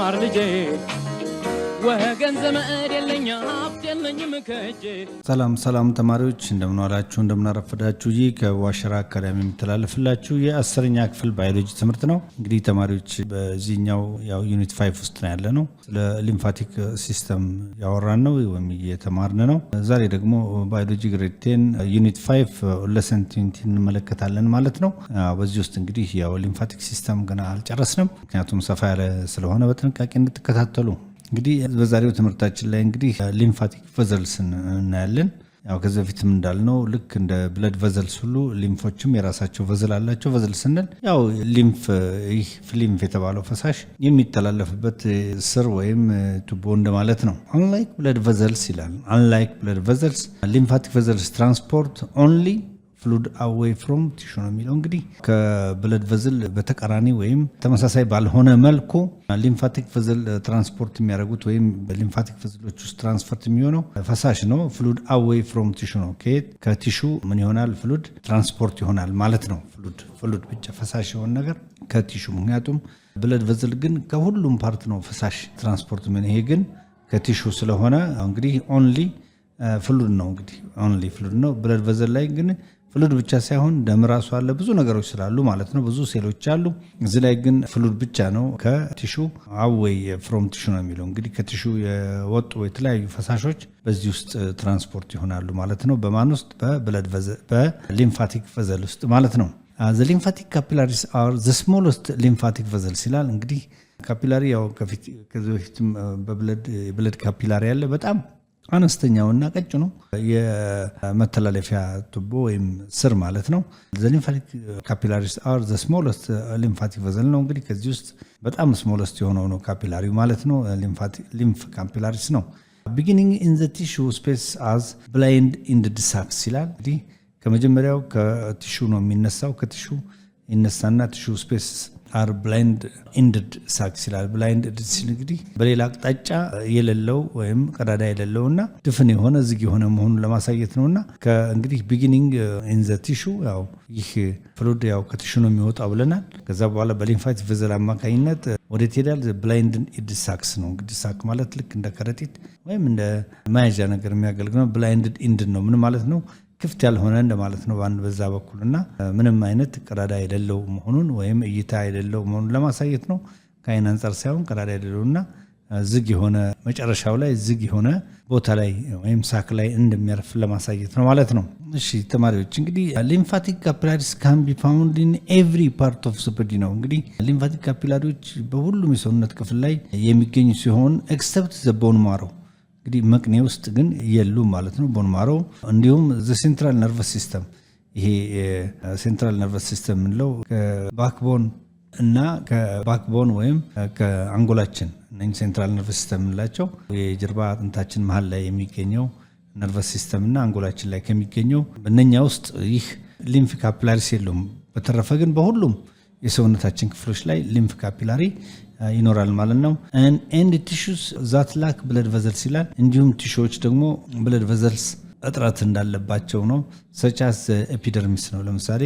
ተማር ልጄ ወገን ዘመድ የለኝ ሀብት የለኝም ከእጄ። ሰላም ተማሪዎች እንደምን ዋላችሁ እንደምን አረፈዳችሁ። ይህ ከዋሸራ አካዳሚ የሚተላለፍላችሁ የ10ኛ ክፍል ባዮሎጂ ትምህርት ነው። እንግዲህ ተማሪዎች በዚህኛው ያው ዩኒት 5 ውስጥ ነው ያለነው። ስለ ሊምፋቲክ ሲስተም ያወራን ነው ወይም እየተማርን ነው። ዛሬ ደግሞ ባዮሎጂ ግሬድ 10 ዩኒት 5 ሌሰን 20 እንመለከታለን ማለት ነው። በዚህ ውስጥ እንግዲህ ያው ሊምፋቲክ ሲስተም ገና አልጨረስንም፣ ምክንያቱም ሰፋ ያለ ስለሆነ በጥንቃቄ እንድትከታተሉ። እንግዲህ በዛሬው ትምህርታችን ላይ እንግዲህ ሊምፋቲክ ቨዘልስ እናያለን። ያው ከዚህ በፊትም እንዳልነው ልክ እንደ ብለድ ቨዘልስ ሁሉ ሊምፎችም የራሳቸው ቨዘል አላቸው። ቨዘል ስንል ያው ይህ ሊምፍ የተባለው ፈሳሽ የሚተላለፍበት ስር ወይም ቱቦ እንደማለት ነው። አንላይክ ብለድ ቨዘልስ ይላል። አንላይክ ብለድ ቨዘልስ ሊምፋቲክ ቨዘልስ ትራንስፖርት ኦንሊ ፍሉድ አዌይ ፍሮም ቲሹ ነው የሚለው። እንግዲህ ከብለድ ቨዝል በተቃራኒ ወይም ተመሳሳይ ባልሆነ መልኩ ሊምፋቲክ ቨዝል ትራንስፖርት የሚያደርጉት ወይም በሊምፋቲክ ቨዝሎች ውስጥ ትራንስፈርት የሚሆነው ፈሳሽ ነው። ፍሉድ አዌይ ፍሮም ቲሹ ነው። ከቲሹ ምን ይሆናል? ፍሉድ ትራንስፖርት ይሆናል ማለት ነው። ፍሉድ ብቻ ፈሳሽ የሆነ ነገር ከቲሹ። ምክንያቱም ብለድ ቨዝል ግን ከሁሉም ፓርት ነው ፈሳሽ ትራንስፖርት ምን። ይሄ ግን ከቲሹ ስለሆነ እንግዲህ ኦንሊ ፍሉድ ነው። እንግዲህ ኦንሊ ፍሉድ ነው። ብለድ ቨዝል ላይ ግን ፍሉድ ብቻ ሳይሆን ደም ራሱ አለ፣ ብዙ ነገሮች ስላሉ ማለት ነው፣ ብዙ ሴሎች አሉ። እዚህ ላይ ግን ፍሉድ ብቻ ነው። ከቲሹ አዌይ ፍሮም ቲሹ ነው የሚለው። እንግዲህ ከቲሹ የወጡ የተለያዩ ፈሳሾች በዚህ ውስጥ ትራንስፖርት ይሆናሉ ማለት ነው። በማን ውስጥ? በሊምፋቲክ ቨዘል ውስጥ ማለት ነው። the lymphatic capillaries are the smallest lymphatic vessels ይላል። እንግዲህ ካፒላሪ ያው ከዚህ በፊትም በብለድ ካፒላሪ ያለ በጣም አነስተኛውና ቀጭኑ የመተላለፊያ ቱቦ ወይም ስር ማለት ነው። the lymphatic capillaries are the smallest lymphatic vessel ነው። እንግዲህ ከዚህ ውስጥ በጣም ስሞለስት የሆነው ነው ካፒላሪው ማለት ነው። lymph capillaries ነው። beginning in the tissue space as blind-ended sacs ይላል። እንግዲህ ከመጀመሪያው ከቲሹ ነው የሚነሳው። ከቲሹ ይነሳና ቲሹ ስፔስ አር ብላይንድ ኢንድድ ሳክስ ይላል። ብላይንድ ኢንድድ ሲል እንግዲህ በሌላ አቅጣጫ የሌለው ወይም ቀዳዳ የሌለውና ድፍን የሆነ ዝግ የሆነ መሆኑን ለማሳየት ነውና ከእንግዲህ ቢጊኒንግ ኢን ዘ ቲሹ ያው ይህ ፍሉድ ያው ከቲሹ ነው የሚወጣው ብለናል። ከዛ በኋላ በሊምፋቲክ ቨዘል አማካኝነት ወዴት ይሄዳል? ብላይንድ ኢንድድ ሳክስ ነው። እንግዲህ ሳክ ማለት ልክ እንደ ከረጢት ወይም እንደ መያዣ ነገር የሚያገለግለው ብላይንድ ኢንድድ ነው። ምን ማለት ነው? ክፍት ያልሆነ እንደማለት ነው በአንድ በዛ በኩልና ምንም አይነት ቀዳዳ የሌለው መሆኑን ወይም እይታ የሌለው መሆኑን ለማሳየት ነው። ከአይን አንጻር ሳይሆን ቀዳዳ የሌለውና ዝግ የሆነ መጨረሻው ላይ ዝግ የሆነ ቦታ ላይ ወይም ሳክ ላይ እንደሚያርፍ ለማሳየት ነው ማለት ነው። እሺ ተማሪዎች እንግዲህ ሊምፋቲክ ካፒላሪስ ካን ቢ ፋውንድ ኢን ኤቭሪ ፓርት ኦፍ ዘ ቦዲ ነው። እንግዲህ ሊምፋቲክ ካፒላሪዎች በሁሉም የሰውነት ክፍል ላይ የሚገኙ ሲሆን ኤክሰፕት ዘ ቦን ማሮ እንግዲህ መቅኔ ውስጥ ግን የሉም ማለት ነው። ቦን ማሮ እንዲሁም ዘ ሴንትራል ነርቨስ ሲስተም። ይሄ ሴንትራል ነርቨስ ሲስተም የምንለው ከባክቦን እና ከባክቦን ወይም ከአንጎላችን እነዚህ ሴንትራል ነርቨስ ሲስተም የምንላቸው የጀርባ አጥንታችን መሀል ላይ የሚገኘው ነርቨስ ሲስተም እና አንጎላችን ላይ ከሚገኘው በእነኛ ውስጥ ይህ ሊምፍ ካፒላሪስ የለውም። በተረፈ ግን በሁሉም የሰውነታችን ክፍሎች ላይ ሊምፍ ካፒላሪ ይኖራል ማለት ነው። ኤንድ ቲሹስ ዛት ላክ ብለድ ቨዘልስ ይላል። እንዲሁም ቲሹዎች ደግሞ ብለድ ቨዘልስ እጥረት እንዳለባቸው ነው። ሰቻስ ኤፒደርሚስ ነው። ለምሳሌ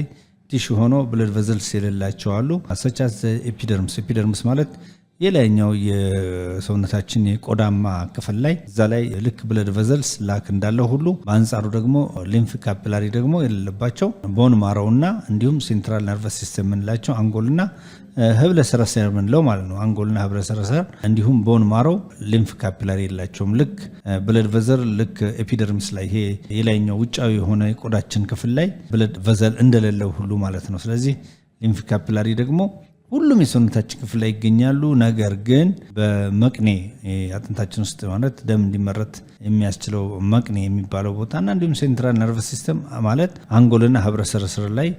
ቲሹ ሆኖ ብለድ ቨዘልስ የሌላቸው አሉ። ሰቻስ ኤፒደርሚስ ማለት የላይኛው የሰውነታችን የቆዳማ ክፍል ላይ እዛ ላይ ልክ ብለድ ቨዘልስ ላክ እንዳለው ሁሉ በአንጻሩ ደግሞ ሊምፍ ካፒላሪ ደግሞ የሌለባቸው ቦን ማሮውና እንዲሁም ሴንትራል ነርቨስ ሲስተም የምንላቸው አንጎልና ህብለ ሰረሰር ምንለው ማለት ነው። አንጎልና ህብለ ሰረሰር እንዲሁም ቦን ማሮ ሊምፍ ካፒላሪ የላቸውም። ልክ ብለድ ቨዘል ልክ ኤፒደርሚስ ላይ ይሄ የላይኛው ውጫዊ የሆነ የቆዳችን ክፍል ላይ ብለድ ቨዘል እንደሌለው ሁሉ ማለት ነው። ስለዚህ ሊምፍ ካፒላሪ ደግሞ ሁሉም የሰውነታችን ክፍል ላይ ይገኛሉ። ነገር ግን በመቅኔ አጥንታችን ውስጥ ማለት ደም እንዲመረት የሚያስችለው መቅኔ የሚባለው ቦታና እንዲሁም ሴንትራል ነርቨስ ሲስተም ማለት አንጎልና ህብረ ሰረሰር ላይ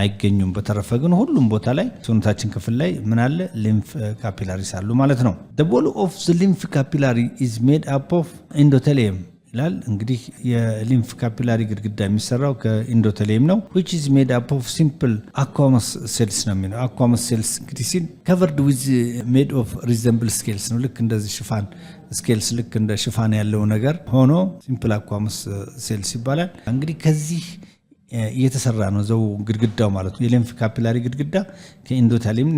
አይገኙም። በተረፈ ግን ሁሉም ቦታ ላይ ሰውነታችን ክፍል ላይ ምን አለ? ሊምፍ ካፒላሪስ አሉ ማለት ነው። the wall of the lymph capillary is made up of endothelium ይላል። እንግዲህ የሊምፍ ካፒላሪ ግድግዳ የሚሰራው ከኢንዶቴሊየም ነው። which is made up of simple aquamous cells ነው የሚለው። aquamous cells እንግዲህ ሲል covered with made of resemble scales ነው። ልክ እንደዚህ ሽፋን ስኬልስ ልክ እንደ ሽፋን ያለው ነገር ሆኖ simple aquamous cells ይባላል። እንግዲህ ከዚህ እየተሰራ ነው ዘው ግድግዳው ማለት ነው። የሊምፍ ካፒላሪ ግድግዳ ከኢንዶቴሊየም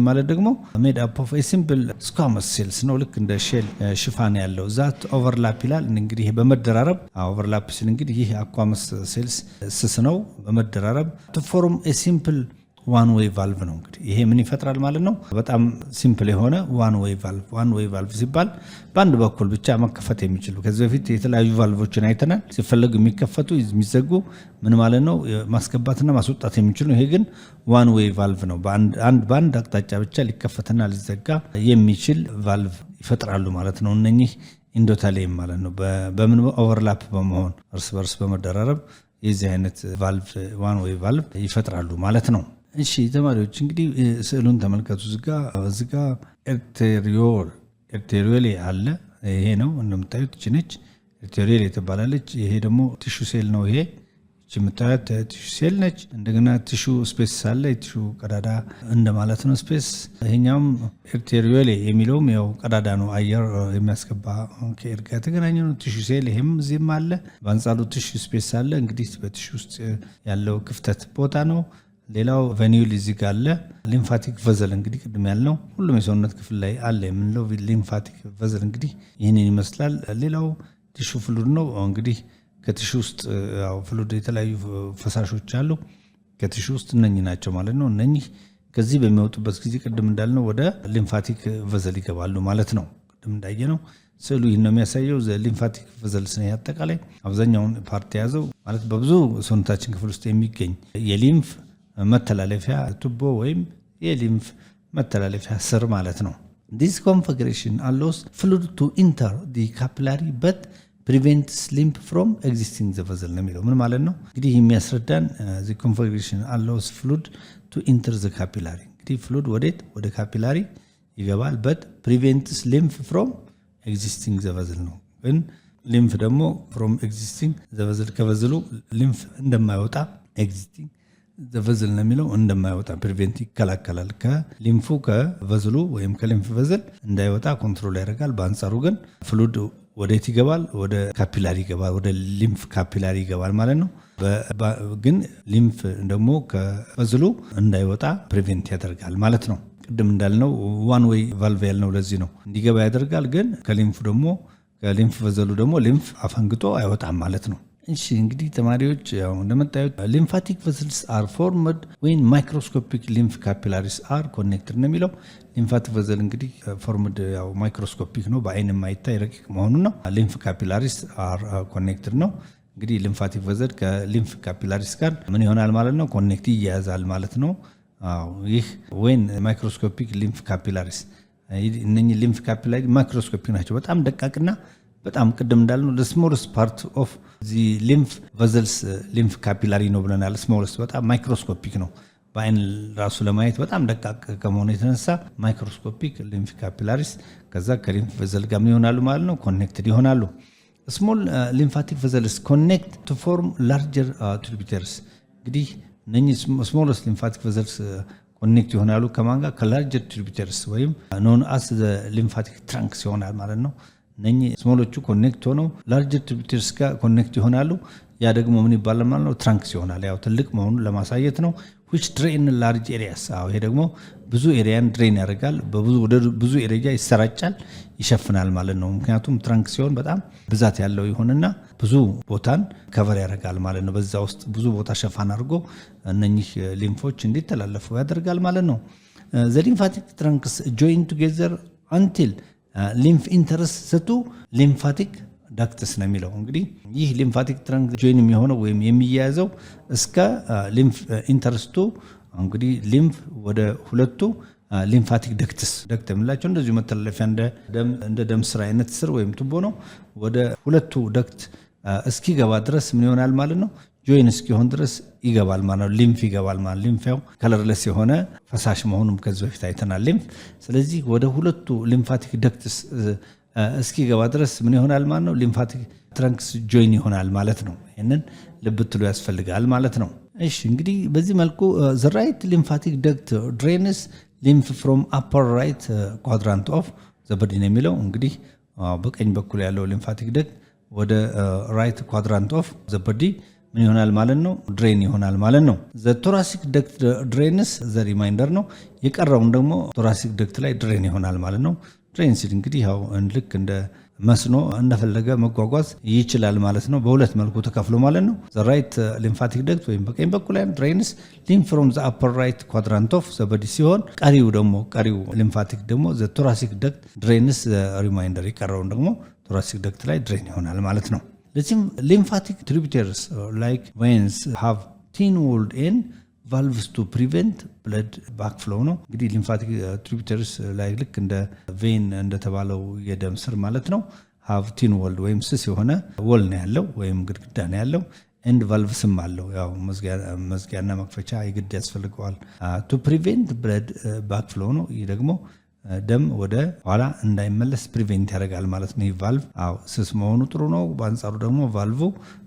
ማለት ደግሞ ሜድ አፕ ኦፍ ሲምፕል ስኳመስ ሴልስ ነው። ልክ እንደ ሼል ሽፋን ያለው ዛት ኦቨርላፕ ይላል። እንግዲህ በመደራረብ ኦቨርላፕ ሲል እንግዲህ ይህ አኳመስ ሴልስ ስስ ነው በመደራረብ ቱ ፎርም ሲምፕል ዋን ዌይ ቫልቭ ነው። እንግዲህ ይሄ ምን ይፈጥራል ማለት ነው? በጣም ሲምፕል የሆነ ዋን ዌይ ቫልቭ ሲባል በአንድ በኩል ብቻ መከፈት የሚችሉ ከዚህ በፊት የተለያዩ ቫልቮችን አይተናል። ሲፈለጉ የሚከፈቱ የሚዘጉ ምን ማለት ነው ማስገባትና ማስወጣት የሚችሉ። ይሄ ግን ዋን ዌይ ቫልቭ ነው። በአንድ አቅጣጫ ብቻ ሊከፈትና ሊዘጋ የሚችል ቫልቭ ይፈጥራሉ ማለት ነው። እነኚህ ኢንዶቴሊየም ማለት ነው። በምን ኦቨርላፕ በመሆን እርስ በርስ በመደራረብ የዚህ አይነት ቫልቭ ዋን ዌይ ቫልቭ ይፈጥራሉ ማለት ነው። እሺ ተማሪዎች እንግዲህ ስዕሉን ተመልከቱ። እዚጋ ኤርቴሪዮሌ አለ። ይሄ ነው እንደምታዩት እቺ ነች ኤርቴሪዮሌ ትባላለች። ይሄ ደግሞ ቲሹ ሴል ነው። ይሄ እቺ የምታዩት ቲሹ ሴል ነች። እንደገና ቲሹ ስፔስ አለ። የቲሹ ቀዳዳ እንደማለት ነው ስፔስ። ይሄኛውም ኤርቴሪዮሌ የሚለውም ያው ቀዳዳ ነው፣ አየር የሚያስገባ ከኤር ጋር የተገናኘ ነው ቲሹ ሴል። ይሄም እዚህም አለ። በአንጻሩ ቲሹ ስፔስ አለ። እንግዲህ በቲሹ ውስጥ ያለው ክፍተት ቦታ ነው። ሌላው ቬኒዩል እዚህ ጋር አለ። ሊምፋቲክ ቨዘል እንግዲህ ቅድም ያልነው ሁሉም የሰውነት ክፍል ላይ አለ የምንለው ሊምፋቲክ ቨዘል እንግዲህ ይህንን ይመስላል። ሌላው ቲሹ ፍሉድ ነው። እንግዲህ ከቲሹ ውስጥ ያው ፍሉድ የተለያዩ ፈሳሾች አሉ። ከቲሹ ውስጥ እነኚህ ናቸው ማለት ነው። እነኚህ ከዚህ በሚወጡበት ጊዜ ቅድም እንዳልነው ወደ ሊምፋቲክ ቨዘል ይገባሉ ማለት ነው። ቅድም እንዳየነው ስዕሉ ይህን ነው የሚያሳየው። ሊምፋቲክ ቨዘልስ ነው አጠቃላይ አብዛኛውን ፓርት የያዘው ማለት በብዙ ሰውነታችን ክፍል ውስጥ የሚገኝ የሊምፍ መተላለፊያ ቱቦ ወይም የሊምፍ መተላለፊያ ስር ማለት ነው። This configuration allows fluid to enter the capillary but prevents lymph from existing the vessel ነው የሚለው ምን ማለት ነው? እንግዲህ የሚያስረዳን the configuration allows fluid to enter the capillary እንግዲህ ፍሉድ ወደ ካፒላሪ ይገባል but prevents lymph from existing the vessel ነው። ግን ሊምፍ ደግሞ from existing the vessel ከቨዝሉ ሊምፍ እንደማይወጣ existing ዘቨዝል ነው የሚለው እንደማይወጣ ፕሪቬንት ይከላከላል። ከሊምፉ ከቨዝሉ ወይም ከሊምፍ ቨዝል እንዳይወጣ ኮንትሮል ያደርጋል። በአንጻሩ ግን ፍሉድ ወዴት ይገባል? ወደ ካፒላሪ ይገባል፣ ወደ ሊምፍ ካፒላሪ ይገባል ማለት ነው። ግን ሊምፍ ደግሞ ከቨዝሉ እንዳይወጣ ፕሪቬንት ያደርጋል ማለት ነው። ቅድም እንዳልነው ዋን ዌይ ቫልቭ ያልነው ለዚህ ነው እንዲገባ ያደርጋል። ግን ከሊምፍ ቨዝሉ ደግሞ ሊምፍ አፈንግጦ አይወጣም ማለት ነው። እሺ እንግዲህ ተማሪዎች ያው እንደምታዩት ሊምፋቲክ ቨስልስ አር ፎርምድ ዌን ማይክሮስኮፒክ ሊምፍ ካፒላሪስ አር ኮኔክትድ ነው የሚለው። ሊምፋቲክ ቨስል እንግዲህ ፎርምድ ያው ማይክሮስኮፒክ ነው፣ በአይን የማይታይ ረቂቅ መሆኑን ነው። ሊምፍ ካፒላሪስ አር ኮኔክትድ ነው። እንግዲህ ሊምፋቲክ ቨስል ከሊምፍ ካፒላሪስ ጋር ምን ይሆናል ማለት ነው? ኮኔክት ይያያዛል ማለት ነው። ይህ ዌን ማይክሮስኮፒክ ሊምፍ ካፒላሪስ እነኚህ ሊምፍ ካፒላሪ ማይክሮስኮፒክ ናቸው፣ በጣም ደቃቅና በጣም ቅድም እንዳልነው ስሞለስት ፓርት ኦፍ ዚ ሊምፍ ቨዘልስ ሊምፍ ካፒላሪ ነው ብለናል። ስሞለስት በጣም ማይክሮስኮፒክ ነው፣ በአይን ራሱ ለማየት በጣም ደቃቅ ከመሆኑ የተነሳ ማይክሮስኮፒክ ሊምፍ ካፒላሪስ ከዛ ከሊምፍ ቨዘል ጋር ምን ይሆናሉ ማለት ነው? ኮኔክትድ ይሆናሉ። ስሞል ሊምፋቲክ ቨዘልስ ኮኔክት ቱ ፎርም ላርጀር ትሪቢዩተርስ እንግዲህ እነኚህ ስሞለስት ሊምፋቲክ ቨዘልስ ኮኔክት ይሆናሉ ከማን ጋር? ከላርጀር ትሪቢዩተርስ ወይም ኖን አስ ሊምፋቲክ ትራንክስ ይሆናል ማለት ነው። እነኚህ ስሞሎቹ ኮኔክት ሆነው ላርጀር ትሪቢዩተርስ ጋር ኮኔክት ይሆናሉ። ያ ደግሞ ምን ይባላል ማለት ነው? ትራንክስ ይሆናል። ያው ትልቅ መሆኑን ለማሳየት ነው። which drain large areas ይሄ ደግሞ ብዙ ኤሪያን ድሬን ያደርጋል፣ ብዙ ኤሪያ ይሰራጫል፣ ይሸፍናል ማለት ነው። ምክንያቱም ትራንክ ሲሆን በጣም ብዛት ያለው ይሆንና ብዙ ቦታን ከቨር ያደርጋል ማለት ነው። በዛ ውስጥ ብዙ ቦታ ሸፋን አድርጎ እነኚህ ሊምፎች እንዲተላለፉ ያደርጋል ማለት ነው። the lymphatic trunks join together until ሊምፍ ኢንተርስ ስቱ ሊምፋቲክ ዳክትስ ነው የሚለው። እንግዲህ ይህ ሊምፋቲክ ትራንክ ጆይን የሚሆነው ወይም የሚያያዘው እስከ ሊምፍ ኢንተርስቱ እንግዲህ ሊምፍ ወደ ሁለቱ ሊምፋቲክ ዳክትስ ዳክት የምንላቸው እንደዚሁ መተላለፊያ እንደ ደም ስር አይነት ስር ወይም ቱቦ ነው። ወደ ሁለቱ ዳክት እስኪገባ ድረስ ምን ይሆናል ማለት ነው? ጆይን እስኪሆን ድረስ ይገባል ማለት ነው። ሊምፍ ይገባል ማለት ሊምፍ ያው ከለርለስ የሆነ ፈሳሽ መሆኑም ከዚህ በፊት አይተናል ሊምፍ። ስለዚህ ወደ ሁለቱ ሊምፋቲክ ዳክትስ እስኪገባ ድረስ ምን ይሆናል ማለት ነው? ሊምፋቲክ ትራንክስ ጆይን ይሆናል ማለት ነው። ይህንን ልብ ትሉ ያስፈልጋል ማለት ነው። እሺ እንግዲህ በዚህ መልኩ the right lymphatic duct drains lymph from upper right quadrant of the body ነው የሚለው። እንግዲህ በቀኝ በኩል ያለው ሊምፋቲክ duct ወደ ራይት ኳድራንት ኦፍ ዘ ቦዲ ምን ይሆናል ማለት ነው? ድሬን ይሆናል ማለት ነው። ዘ ቶራሲክ ደክት ድሬንስ ዘ ሪማይንደር ነው። የቀረውን ደግሞ ቶራሲክ ደክት ላይ ድሬን ይሆናል ማለት ነው። ድሬን ሲል እንግዲህ ያው ልክ እንደ መስኖ እንደፈለገ መጓጓዝ ይችላል ማለት ነው። በሁለት መልኩ ተከፍሎ ማለት ነው። ዘ ራይት ሊምፋቲክ ደክት ወይም በቀኝ በኩል ላይ ድሬንስ ሊምፍ ፍሮም ዘ አፐር ራይት ኳድራንት ኦፍ ዘ ቦዲ ሲሆን ቀሪው ሊምፋቲክ ደግሞ ዘ ቶራሲክ ደክት ድሬንስ ዘ ሪማይንደር የቀረውን ደግሞ ቶራሲክ ደክት ላይ ድሬን ይሆናል ማለት ነው። ለዚህም ሊምፋቲክ ትሪቢዩተሪስ ላይክ ቬንስ ሃቭ ቲን ወልድ ኤንድ ቫልቭስ ቱ ፕሪቨንት ብለድ ባክፍሎው ነው። እንግዲህ ሊምፋቲክ ትሪቢዩተሪስ ላይ ልክ እንደ ቬን እንደተባለው የደም ስር ማለት ነው። ሃቭ ቲን ወልድ ወይም ስስ የሆነ ወል ነው ያለው ወይም ግድግዳ ነው ያለው። ኤንድ ቫልቭስም አለው። ያው መዝጊያና መክፈቻ የግድ ያስፈልገዋል። ቱ ፕሪቨንት ብለድ ባክፍሎው ነው። ይህ ደግሞ ደም ወደ ኋላ እንዳይመለስ ፕሪቬንት ያደርጋል ማለት ነው። ይህ ቫልቭ ስስ መሆኑ ጥሩ ነው። በአንጻሩ ደግሞ ቫልቭ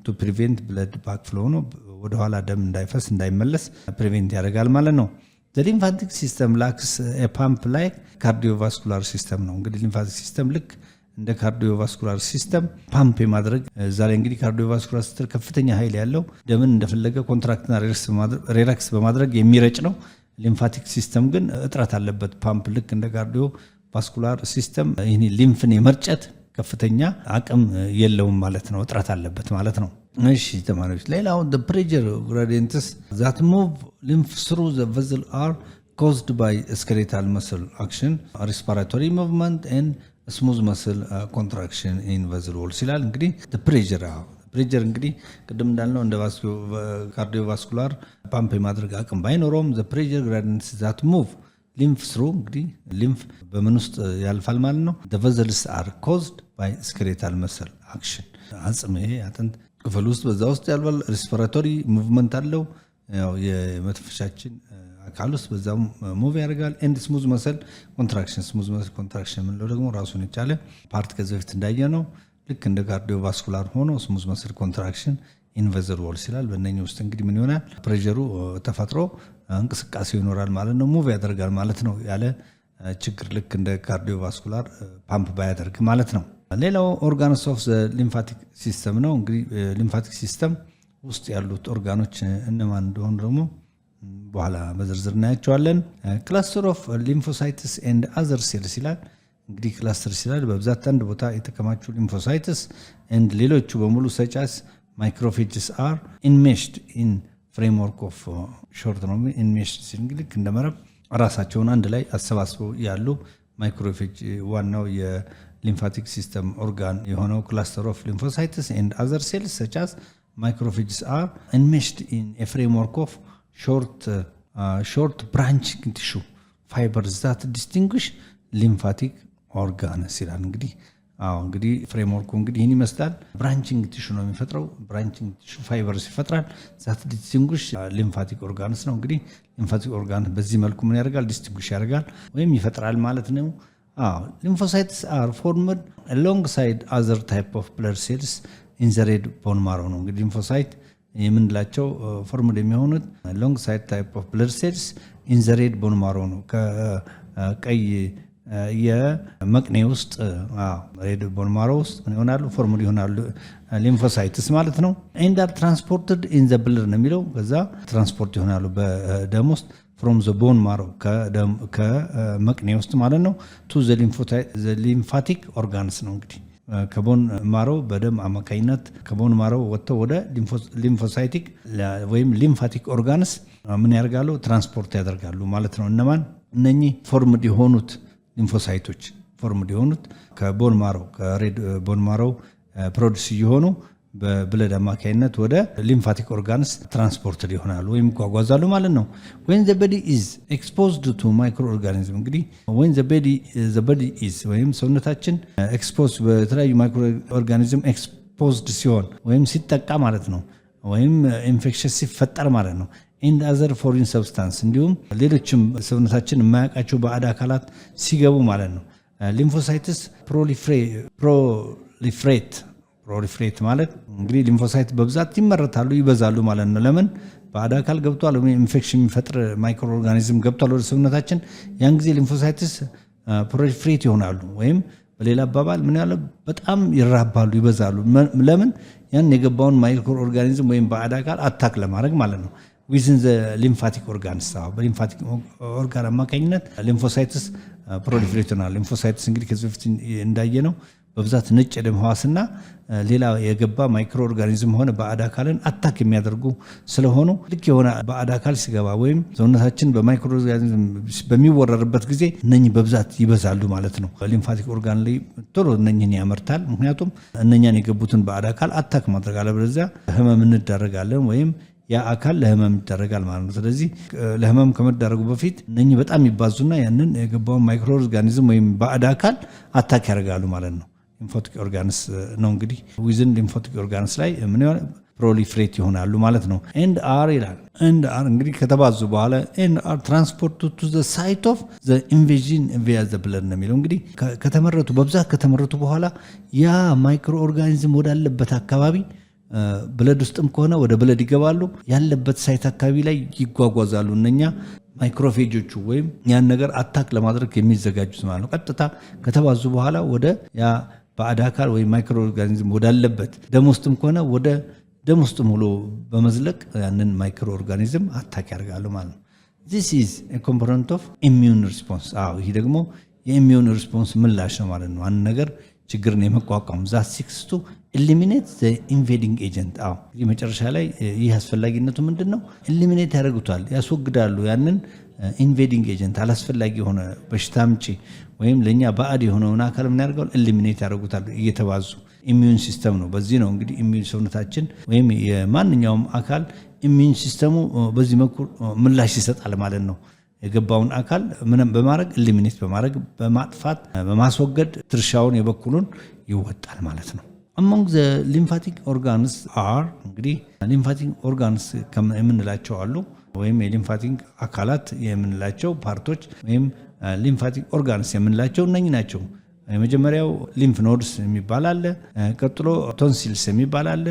ቱ ፕሪቬንት ብለድ ባክፍሎው ነው። ወደ ኋላ ደም እንዳይፈስ እንዳይመለስ ፕሪቬንት ያደርጋል ማለት ነው። ሊምፋቲክ ሲስተም ላክስ ፓምፕ ላይ ካርዲዮቫስኩላር ሲስተም ነው። እንግዲህ ሊምፋቲክ ሲስተም ልክ እንደ ካርዲዮቫስኩላር ሲስተም ፓምፕ የማድረግ ዛሬ እንግዲህ ካርዲዮቫስኩላር ሲስተም ከፍተኛ ኃይል ያለው ደምን እንደፈለገ ኮንትራክትና ሪላክስ በማድረግ የሚረጭ ነው። ሊምፋቲክ ሲስተም ግን እጥረት አለበት። ፓምፕ ልክ እንደ ካርዲዮ ቫስኩላር ሲስተም ይህን ሊምፍን የመርጨት ከፍተኛ አቅም የለውም ማለት ነው። እጥረት አለበት ማለት ነው። እሺ ተማሪዎች፣ ሌላው the pressure gradients that move lymph through the vessel are caused by skeletal muscle action, respiratory movement and smooth muscle contraction in vessel walls ይላል። እንግዲህ the pressure እንግዲህ ቅድም እንዳልነው እንደ ካርዲዮቫስኩላር ፓምፕ የማድረግ አቅም ባይኖረውም the pressure gradients that move lymph through እንግዲህ ሊምፍ በምን ውስጥ ያልፋል ማለት ነው። the vessels are caused by skeletal muscle action አጽም ይሄ አጥንት ክፍል ውስጥ በዛ ውስጥ ያልፋል። ሪስፒራቶሪ ሙቭመንት አለው። ያው የመተንፈሻችን አካል ውስጥ በዛው ሙቭ ያደርጋል። ኤንድ ስሙዝ መሰል ኮንትራክሽን ምንለው ደግሞ ራሱን የቻለ ፓርት ከዚህ በፊት እንዳየ ነው። ልክ እንደ ካርዲዮቫስኩላር ሆኖ ስሙዝ መሰል ኮንትራክሽን ኢን ቬሰል ዎልስ ይላል። በእነኚህ ውስጥ እንግዲህ ምን ይሆናል? ፕሬሸሩ ተፈጥሮ እንቅስቃሴ ይኖራል ማለት ነው። ሙቭ ያደርጋል ማለት ነው ያለ ችግር፣ ልክ እንደ ካርዲዮቫስኩላር ፓምፕ ባያደርግ ማለት ነው። ሌላው ኦርጋንስ ኦፍ ሊምፋቲክ ሲስተም ነው። እንግዲህ ሊምፋቲክ ሲስተም ውስጥ ያሉት ኦርጋኖች እነማን እንደሆኑ ደግሞ በኋላ በዝርዝር እናያቸዋለን። ክላስተር ኦፍ ሊምፎሳይትስ ኤንድ አዘር ሴልስ ይላል። እንግዲህ ክላስተር ይላል በብዛት አንድ ቦታ የተከማቹ ሊምፎሳይትስ ኤንድ ሌሎቹ በሙሉ ሰጫስ ማይክሮፌጅስ አር ኢንሜሽድ ኢን ፍሬምወርክ ኦፍ ሾርት ነው። ኢንሜሽድ ሲል እንግዲህ እንደ መረብ ራሳቸውን አንድ ላይ አሰባስበው ያሉ ማይክሮፌጅ ዋናው የሊምፋቲክ ሲስተም ኦርጋን የሆነው ክላስተር ኦፍ ሊምፎሳይትስ ኤንድ አዘር ሴልስ ሰጫስ ማይክሮፌጅስ አር ኢንሜሽድ ኢን ኤ ፍሬምወርክ ኦፍ ሾርት ብራንቺንግ ቲሹ ፋይበርስ ዛት ዲስቲንጉሽ ሊምፋቲክ ኦርጋንስ ይላል። እንግዲህ ፍሬምወርኩ እንግዲህ ይህን ይመስላል። ብራንቺንግ ቲሹ ነው የሚፈጥረው። ብራንቺንግ ቲሹ ፋይበርስ ይፈጥራል። ዛት ዲስቲንጉሽ ሊምፋቲክ ኦርጋንስ ነው። እንግዲህ ሊምፋቲክ ኦርጋንስ በዚህ መልኩ ምን ያደርጋል? ዲስቲንጉሽ ያደርጋል ወይም ይፈጥራል ማለት ነው። ሊምፎሳይትስ አር ፎርምድ አሎንግሳይድ አዘር ታይፕ ኦፍ ብለድ ሴልስ ኢን ዘ ሬድ ቦን ማሮ ነው። እንግዲህ ሊምፎሳይት የምንላቸው ፎርምድ የሚሆኑት አሎንግሳይድ ታይፕ ኦፍ ብለድ ሴልስ ኢን ዘ ሬድ ቦን ማሮ ነው። ከቀይ የመቅኔ ውስጥ ሬድ ቦን ማሮ ውስጥ ምን ይሆናሉ? ፎርሙድ ይሆናሉ ሊምፎሳይትስ ማለት ነው። ኤንድ አር ትራንስፖርትድ ኢን ዘ ብለድ ነው የሚለው። ከዛ ትራንስፖርት ይሆናሉ በደም ውስጥ ፍሮም ዘ ቦን ማሮ ከመቅኔ ውስጥ ማለት ነው ቱ ዘ ሊምፋቲክ ኦርጋንስ ነው። እንግዲህ ከቦን ማሮ በደም አማካኝነት ከቦን ማሮ ወጥተው ወደ ሊምፎሳይቲክ ወይም ሊምፋቲክ ኦርጋንስ ምን ያደርጋሉ? ትራንስፖርት ያደርጋሉ ማለት ነው። እነማን? እነኚህ ፎርምድ የሆኑት ሊምፎሳይቶች ፎርምድ የሆኑት ከቦን ማሮ ከሬድ ቦን ማሮ ፕሮዲስ እየሆኑ በብለድ አማካኝነት ወደ ሊምፋቲክ ኦርጋንስ ትራንስፖርትድ ይሆናሉ ወይም ይጓጓዛሉ ማለት ነው። when the body is exposed to microorganism እንግዲህ when the body is ወይም ሰውነታችን ኤክስፖዝ በተለያዩ ማይክሮኦርጋኒዝም ኤክስፖዝድ ሲሆን ወይም ሲጠቃ ማለት ነው፣ ወይም ኢንፌክሽን ሲፈጠር ማለት ነው። and other foreign substance እንዲሁም ሌሎችም ሰውነታችን የማያውቃቸው ባዕድ አካላት ሲገቡ ማለት ነው። ሊምፎሳይትስ ፕሮሊፍሬት ማለት እንግዲህ ሊምፎሳይት በብዛት ይመረታሉ ይበዛሉ ማለት ነው። ለምን? ባዕድ አካል ገብቷል ወይም ኢንፌክሽን የሚፈጥር ማይክሮ ኦርጋኒዝም ገብቷል ወደ ሰውነታችን። ያን ጊዜ ሊምፎሳይትስ ፕሮሊፍሬት ይሆናሉ ወይም በሌላ አባባል ምን ያለ በጣም ይራባሉ ይበዛሉ። ለምን? ያን የገባውን ማይክሮ ኦርጋኒዝም ወይም ባዕድ አካል አታክ ለማድረግ ማለት ነው within the lymphatic organs በሊምፋቲክ ኦርጋን አማካኝነት ሊምፎሳይትስ ፕሮሊፌሬት ሆናል ሊምፎሳይትስ እንግዲህ ከዚህ በፊት እንዳየነው በብዛት ነጭ የደም ህዋስና ሌላ የገባ ማይክሮ ኦርጋኒዝም ሆነ ባዕድ አካልን አታክ የሚያደርጉ ስለሆኑ ልክ የሆነ ባዕድ አካል ሲገባ ወይም ሰውነታችን በማይክሮ ኦርጋኒዝም በሚወረርበት ጊዜ እነኚህ በብዛት ይበዛሉ ማለት ነው ሊምፋቲክ ኦርጋን ላይ ቶሎ እነኚህን ያመርታል ምክንያቱም እነኛን የገቡትን ባዕድ አካል አታክ ማድረግ አለበለዚያ ህመም እንዳረጋለን ወይም ያ አካል ለህመም ይደረጋል ማለት ነው ስለዚህ ለህመም ከመዳረጉ በፊት እነኚህ በጣም ይባዙና ያንን የገባውን ማይክሮ ኦርጋኒዝም ወይም ባዕድ አካል አታክ ያደርጋሉ ማለት ነው ሊምፋቲክ ኦርጋንስ ነው እንግዲህ ዊዝን ሊምፋቲክ ኦርጋንስ ላይ ምን ይሆናል ፕሮሊፍሬት ይሆናሉ ማለት ነው ኤንድ አር ይላል ኤንድ አር እንግዲህ ከተባዙ በኋላ ኤንድ አር ትራንስፖርት ቱ ዘ ሳይት ኦፍ ዘ ኢንቬዥን ቪያ ዘ ብለድ ነው የሚለው እንግዲህ ከተመረቱ በብዛት ከተመረቱ በኋላ ያ ማይክሮ ኦርጋኒዝም ወዳለበት አካባቢ ብለድ ውስጥም ከሆነ ወደ ብለድ ይገባሉ ያለበት ሳይት አካባቢ ላይ ይጓጓዛሉ እነኛ ማይክሮፌጆቹ ወይም ያን ነገር አታክ ለማድረግ የሚዘጋጁት ማለት ነው ቀጥታ ከተባዙ በኋላ ወደ ያ ባዕድ አካል ወይ ማይክሮ ኦርጋኒዝም ወዳለበት ደም ውስጥም ከሆነ ወደ ደም ውስጥም ሁሉ በመዝለቅ ያንን ማይክሮ ኦርጋኒዝም አታክ ያደርጋሉ ማለት ነው this is a component of immune response ይሄ ደግሞ የኢሚዩን ሪስፖንስ ምላሽ ነው ማለት ነው አንድ ነገር ችግርን የመቋቋም that seeks to eliminate the invading agent መጨረሻ ላይ ይህ አስፈላጊነቱ ምንድነው eliminate ያደርጉታል ያስወግዳሉ ያንን ኢንቬዲንግ ኤጀንት አላስፈላጊ የሆነ በሽታ አምጪ ወይም ለኛ ባዕድ የሆነውን አካል ምን ያደርጋሉ ኤሊሚኔት ያደርጉታል እየተባዙ ኢሚዩን ሲስተም ነው በዚህ ነው እንግዲህ ኢሚዩን ሰውነታችን ወይም የማንኛውም አካል ኢሚዩን ሲስተሙ በዚህ መልኩ ምላሽ ይሰጣል ማለት ነው የገባውን አካል ምንም በማድረግ ኤሊሚኔት በማድረግ በማጥፋት በማስወገድ ትርሻውን የበኩሉን ይወጣል ማለት ነው among the lymphatic organs are እንግዲህ lymphatic organs የምንላቸው አሉ ወይም የሊምፋቲክ አካላት የምንላቸው ፓርቶች ወይም ሊምፋቲክ ኦርጋንስ የምንላቸው እነኚህ ናቸው የመጀመሪያው ሊምፍ ኖድስ የሚባል አለ ቀጥሎ ቶንሲልስ የሚባል አለ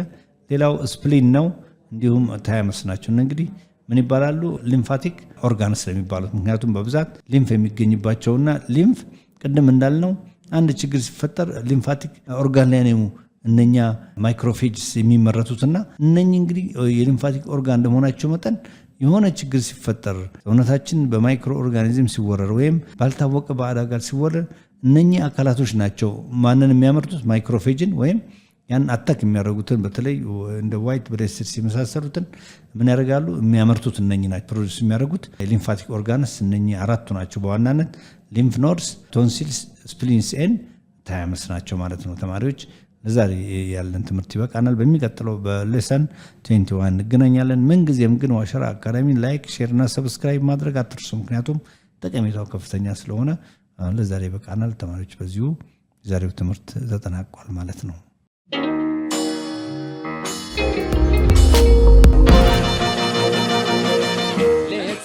ሌላው ስፕሊን ነው እንዲሁም ታይመስ ናቸው እንግዲህ ምን ይባላሉ ሊምፋቲክ ኦርጋንስ የሚባሉት ምክንያቱም በብዛት ሊምፍ የሚገኝባቸውና ሊምፍ ቀደም እንዳልነው አንድ ችግር ሲፈጠር ሊምፋቲክ ኦርጋን ላይ ነው እነኛ ማይክሮፌጅስ የሚመረቱትና እነኚህ እንግዲህ የሊምፋቲክ ኦርጋን እንደሆናቸው መጠን የሆነ ችግር ሲፈጠር ሰውነታችን በማይክሮ ኦርጋኒዝም ሲወረር ወይም ባልታወቀ ባዕድ አካል ሲወረር እነኚህ አካላቶች ናቸው ማንን የሚያመርቱት ማይክሮፌጅን ወይም ያን አታክ የሚያደርጉትን በተለይ እንደ ዋይት ብለድ ሴልስ የመሳሰሉትን ምን ያደርጋሉ የሚያመርቱት እነኚህ ናቸው ፕሮዲዩስ የሚያደርጉት ሊምፋቲክ ኦርጋንስ እነኚህ አራቱ ናቸው በዋናነት ሊምፍ ኖድስ ቶንሲልስ ስፕሊንስ ኤንድ ታይመስ ናቸው ማለት ነው ተማሪዎች ለዛሬ ያለን ትምህርት ይበቃናል በሚቀጥለው በሌሰን 21 እንገናኛለን ምን ጊዜም ግን ዋሸራ አካዳሚ ላይክ ሼር እና ሰብስክራይብ ማድረግ አትርሱ ምክንያቱም ጠቀሜታው ከፍተኛ ስለሆነ ለዛሬ ይበቃናል ተማሪዎች በዚሁ ዛሬው ትምህርት ተጠናቋል ማለት ነው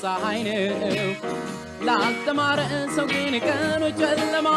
ፀሐይ ነው ላልተማረ ሰው ግን ቀኖች ጨለማ